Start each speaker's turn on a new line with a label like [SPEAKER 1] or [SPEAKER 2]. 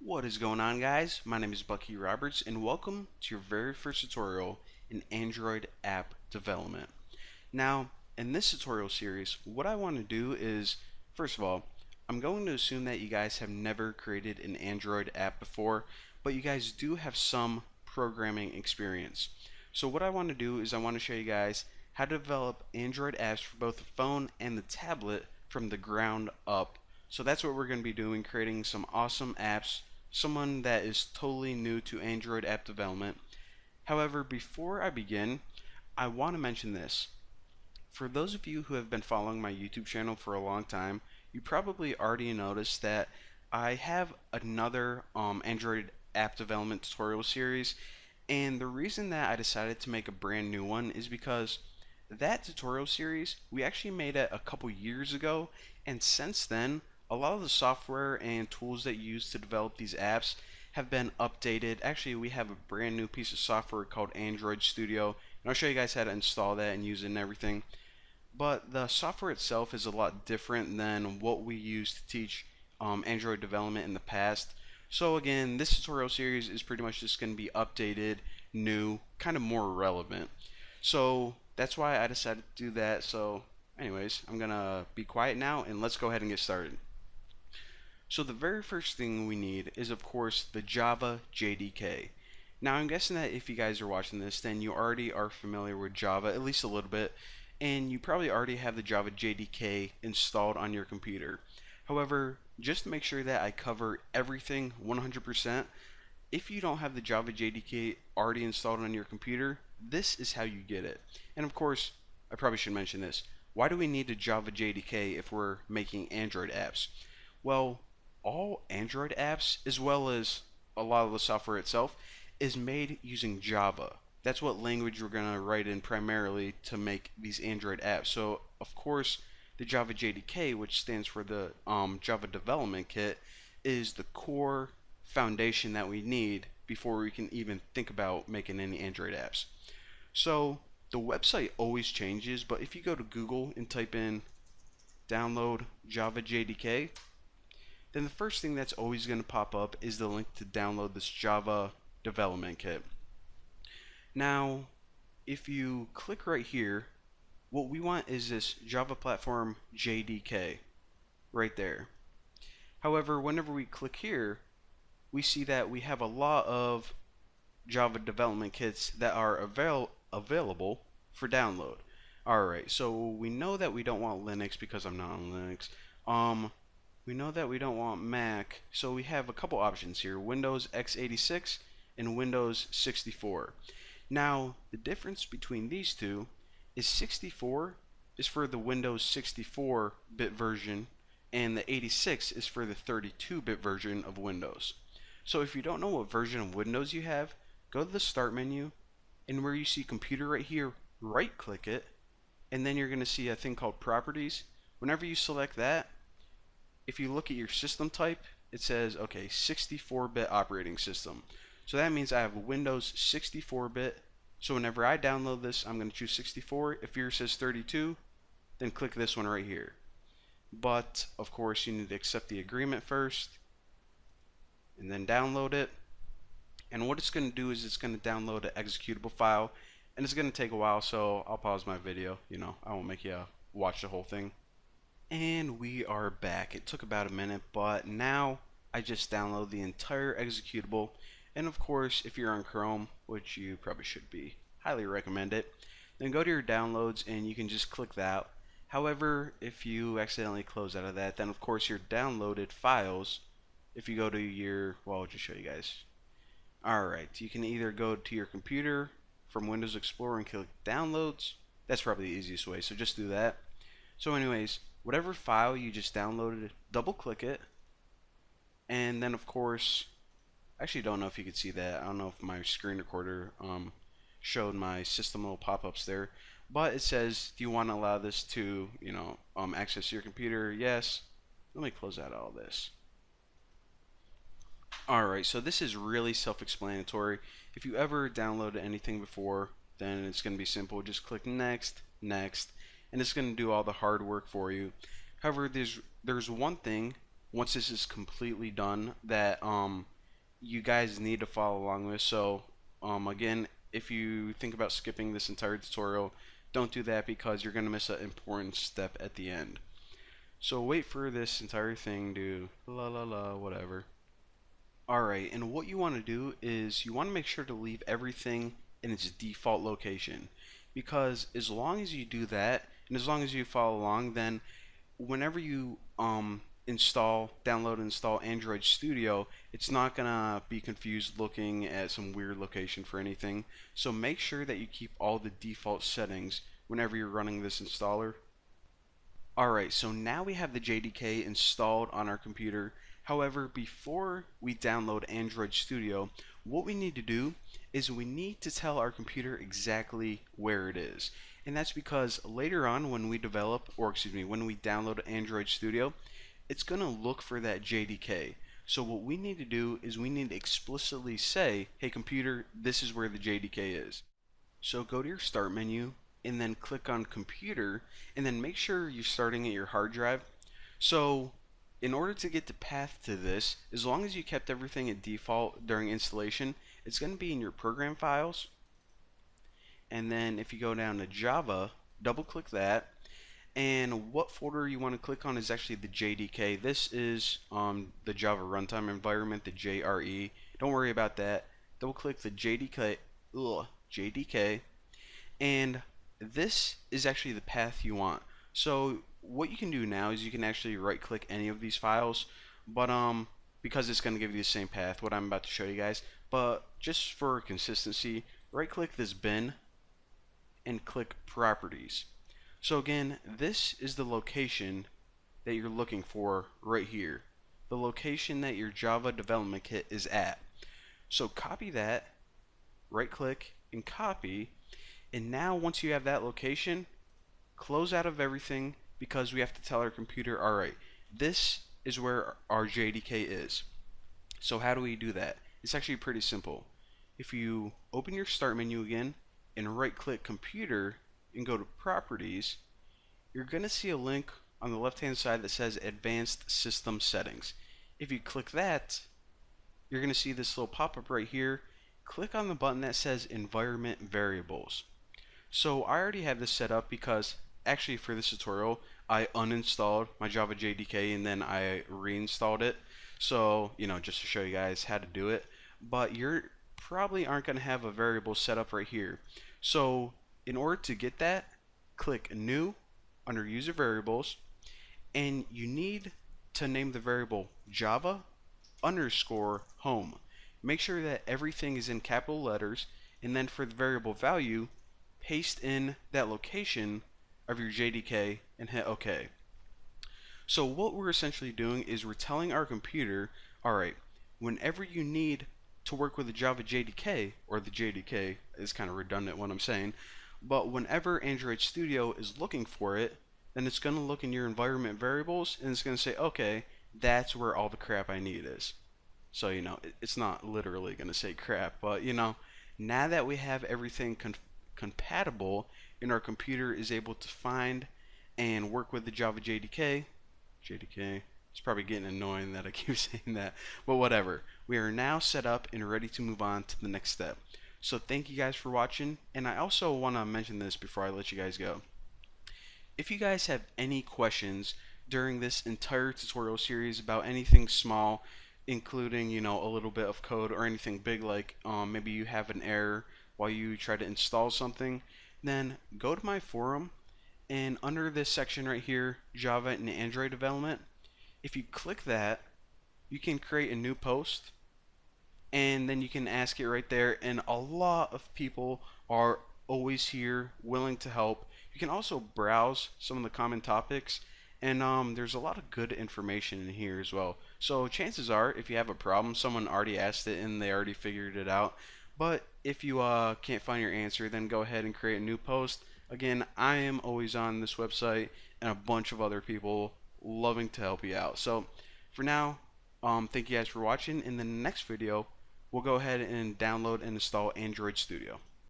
[SPEAKER 1] What is going on, guys? My name is Bucky Roberts and welcome to your very first tutorial in Android app development. Now, in this tutorial series, what I want to do is, first of all, I'm going to assume that you guys have never created an Android app before, but you guys do have some programming experience. So what I want to do is I want to show you guys how to develop Android apps for both the phone and the tablet from the ground up. So that's what we're going to be doing, creating some awesome apps, someone that is totally new to Android app development. However, before I begin, I want to mention this. For those of you who have been following my YouTube channel for a long time, you probably already noticed that I have another Android app development tutorial series, and the reason that I decided to make a brand new one is because that tutorial series, we actually made it a couple years ago, and since then, a lot of the software and tools that you use to develop these apps have been updated. Actually, we have a brand new piece of software called Android Studio, and I'll show you guys how to install that and use it and everything. But the software itself is a lot different than what we used to teach Android development in the past. So again, this tutorial series is pretty much just going to be updated, new, kind of more relevant. So that's why I decided to do that. So anyways, I'm going to be quiet now and let's go ahead and get started. So the very first thing we need is of course the Java JDK. Now I'm guessing that if you guys are watching this, then you already are familiar with Java, at least a little bit, and you probably already have the Java JDK installed on your computer. However, just to make sure that I cover everything 100%, if you don't have the Java JDK already installed on your computer, this is how you get it. And of course, I probably should mention this. Why do we need a Java JDK if we're making Android apps? Well, all Android apps, as well as a lot of the software itself, is made using Java. That's what language we're going to write in primarily to make these Android apps. So, of course, the Java JDK, which stands for the Java Development Kit, is the core foundation that we need before we can even think about making any Android apps. So, the website always changes, but if you go to Google and type in download Java JDK, then the first thing that's always going to pop up is the link to download this Java Development Kit. Now, if you click right here, what we want is this Java Platform JDK right there. However, whenever we click here, we see that we have a lot of Java development kits that are available for download. Alright, so we know that we don't want Linux because I'm not on Linux. We know that we don't want Mac, so we have a couple options here, Windows x86 and Windows 64. Now, the difference between these two is 64 is for the Windows 64-bit version, and the 86 is for the 32-bit version of Windows. So if you don't know what version of Windows you have, go to the Start menu, and where you see Computer right here, right-click it, and then you're going to see a thing called Properties. Whenever you select that, if you look at your system type, it says, okay, 64-bit operating system. So that means I have Windows 64-bit. So whenever I download this, I'm going to choose 64. If yours says 32, then click this one right here. But, of course, you need to accept the agreement first, and then download it. And what it's going to do is it's going to download an executable file, and it's going to take a while, so I'll pause my video. I won't make you watch the whole thing. And we are back. It took about a minute, but now I just download the entire executable. And of course, if you're on Chrome, which you probably should be, highly recommend it, then go to your downloads and you can just click that. However, if you accidentally close out of that, then of course your downloaded files, if you go to your, well, I'll just show you guys. Alright, you can either go to your computer from Windows Explorer and click downloads. That's probably the easiest way, so just do that. So anyways, whatever file you just downloaded, double click it, and then of course, I actually don't know if you could see that. I don't know if my screen recorder showed my system little pop-ups there, but it says, do you want to allow this to access your computer? Yes. Let me close out all this. Alright, so this is really self-explanatory. If you ever downloaded anything before, then it's going to be simple. Just click next, next, and it's going to do all the hard work for you. However, there's one thing once this is completely done that you guys need to follow along with. So again, if you think about skipping this entire tutorial, don't do that because you're going to miss an important step at the end. So wait for this entire thing to la la la whatever. Alright, and what you want to do is you want to make sure to leave everything in its default location, because as long as you do that and as long as you follow along, then whenever you download and install Android Studio, it's not gonna be confused looking at some weird location for anything. So make sure that you keep all the default settings whenever you're running this installer. Alright, so now we have the JDK installed on our computer. However, before we download Android Studio, what we need to do is we need to tell our computer exactly where it is. And that's because later on when we when we download Android Studio, it's going to look for that JDK. So what we need to do is we need to explicitly say, hey computer, this is where the JDK is. So go to your start menu and then click on computer and then make sure you're starting at your hard drive. So in order to get the path to this, as long as you kept everything at default during installation, it's going to be in your program files. And then if you go down to Java, double click that, and what folder you want to click on is actually the JDK. This is the Java runtime environment, the JRE. Don't worry about that. Double click the JDK, and this is actually the path you want. So what you can do now is you can actually right click any of these files, but because it's going to give you the same path, what I'm about to show you guys, but just for consistency, right click this bin and click properties. So again, this is the location that you're looking for right here, the location that your Java development kit is at. So copy that, right click and copy, and now once you have that location, close out of everything, because we have to tell our computer, alright, this is where our JDK is. So how do we do that? It's actually pretty simple. If you open your start menu again and right click computer and go to properties, you're going to see a link on the left hand side that says advanced system settings. If you click that, you're going to see this little pop-up right here. Click on the button that says environment variables. So I already have this set up because actually for this tutorial I uninstalled my Java JDK and then I reinstalled it, so just to show you guys how to do it. But you're probably aren't going to have a variable set up right here. So in order to get that, click new under user variables, and you need to name the variable Java underscore home. Make sure that everything is in capital letters, and then for the variable value, paste in that location of your JDK and hit OK. So what we're essentially doing is we're telling our computer, alright, whenever you need to work with the Java JDK, or the JDK is kind of redundant what I'm saying, but whenever Android Studio is looking for it, then it's going to look in your environment variables and it's going to say, okay, that's where all the crap I need is. So it's not literally going to say crap, but now that we have everything compatible and our computer is able to find and work with the Java JDK, it's probably getting annoying that I keep saying that, but whatever. We are now set up and ready to move on to the next step. So thank you guys for watching, and I also want to mention this before I let you guys go. If you guys have any questions during this entire tutorial series about anything small, including a little bit of code, or anything big like maybe you have an error while you try to install something, then go to my forum, and under this section right here, Java and Android development, if you click that, you can create a new post, and then you can ask it right there, and a lot of people are always here willing to help. You can also browse some of the common topics, and there's a lot of good information in here as well. So chances are, if you have a problem, someone already asked it and they already figured it out. But if you can't find your answer, then go ahead and create a new post. Again, I am always on this website, and a bunch of other people loving to help you out. So for now, thank you guys for watching. In the next video, we'll go ahead and download and install Android Studio.